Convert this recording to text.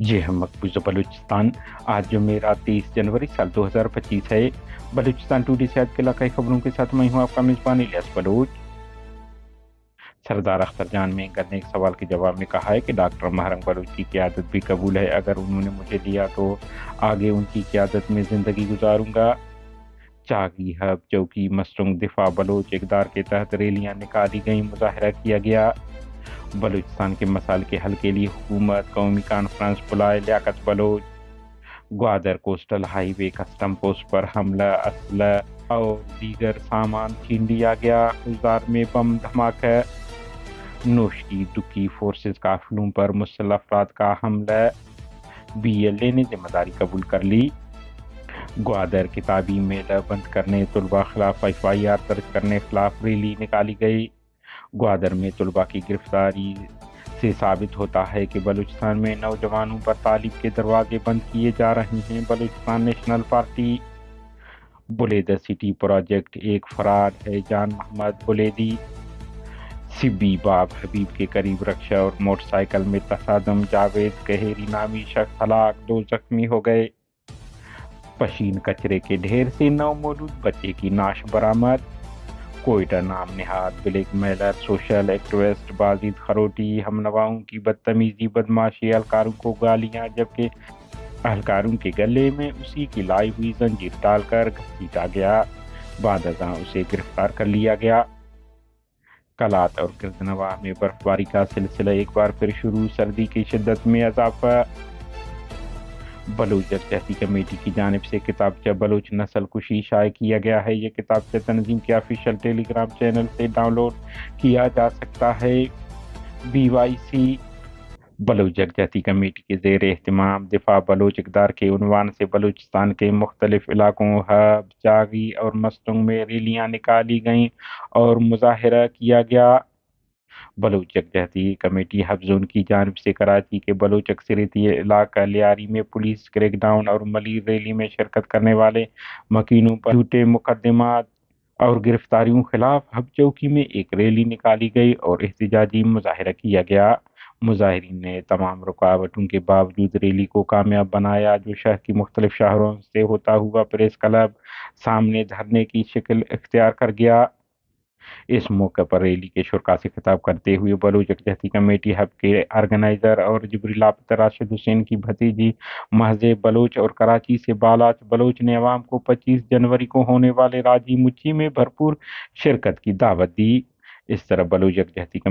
जी हम मकबूजा बलूचिस्तान। आज जुमेरात 23 जनवरी साल 2025 है। बलूचिस्तान टुडे से आज के इलाकाई खबरों के साथ मैं हूँ आपका मेजबान इलियास बलूच। सरदार अख्तर जान मेंगर ने एक सवाल के जवाब में कहा है कि डॉक्टर महरंग बलूच की क़यादत भी कबूल है। अगर उन्होंने मुझे लिया तो आगे उनकी क़यादत में ज़िंदगी गुजारूंगा। चागी हब चौकी मसरूंग दिफा बलोच इक़दार के तहत रैलियां निकाली गईं, मुजाहरा किया गया। बलूचिस्तान के मसाइल के हल के लिए हुकूमत कौमी कॉन्फ्रेंस बुलाए, Liaquat Baloch. Gwadar coastal highway custom post पर हमला, असलह और दीगर सामान छीन लिया गया। गुलजार में बम धमाका। नोशी दुकी फोर्सेस काफिलों पर मुसल्लह अफराद का हमला। BLA ने जिम्मेदारी कबूल कर ली। ग्वादर किताबी मेला बंद करने, तलबा खिलाफ FIR दर्ज करने खिलाफ रैली निकाली गई। ग्वादर में तलबा की गिरफ्तारी से साबित होता है कि बलूचिस्तान में नौजवानों पर तालीम के दरवाजे बंद किए जा रहे हैं। Balochistan national party. Buleda city project एक फरार है, जान मोहम्मद बुलेदी। सिब्बी बाब हबीब के करीब रक्षा और मोटरसाइकिल में तसादम, जावेद गहेरी नामी शख्स हलाक, 2 जख्मी हो गए। पशीन कचरे के ढेर से नवमौलूद बच्चे की नाश बरामद। कोयटा नाम निहाद blackmailer social activist Bazid Kharoti हमनवाओं की बदतमीजी बदमाशी, एहलकारों को गालियां, जबकि एहलकारों के गले में उसी की लाई हुई जंजीर डालकर घसीटा गया। बाद अज़ां उसे गिरफ्तार कर लिया गया। कलात और गिरदनवा में बर्फबारी का सिलसिला एक बार फिर शुरू, सर्दी की शिद्दत में इजाफा। बलूच जदजहती कमेटी की जानिब से किताबचा बलूच नस्ल कुशी शाये किया गया है। ये किताबचा तंजीम के ऑफिशियल टेलीग्राम चैनल से डाउनलोड किया जा सकता है। BYC बलूच जदजहती कमेटी के ज़ेर एहतमाम दिफा बलूच इक़दार के उन्वान से बलूचिस्तान के मुख्तलिफ इलाकों हब, चागी और मस्तूंग में रैलियां निकाली गईं और मुजाहरा किया गया। बलूच जदजहती कमेटी हब जोन की जानिब से कराची के बलूच अक्सरियती इलाका लियारी में पुलिस क्रैकडाउन और मलीर रैली में शिरकत करने वाले मकीनों पर झूठे मुकदमात और गिरफ्तारियों खिलाफ हब चौकी में एक रैली निकाली गई और एहतजाजी मुजाहरा किया गया। मुजाहिरीन ने तमाम रुकावटों के बावजूद रैली को कामयाब बनाया, जो शहर की मुख्तलिफ शहरों से होता हुआ प्रेस क्लब सामने धरने की शक्ल इख्तियार कर गया। इस मौके पर रैली के शुरा से खिताब करते हुए बलूच जदजहती कमेटी हब के ऑर्गेनाइजर और जबरी लापता राशिद हुसैन की भतीजी महज़ेब बलूच और कराची से बालाच बलूच ने अवाम को 25 जनवरी को होने वाले राजी मुच्ची में भरपूर शिरकत की दावत दी। इस तरह बलूच जदजहती कमेटी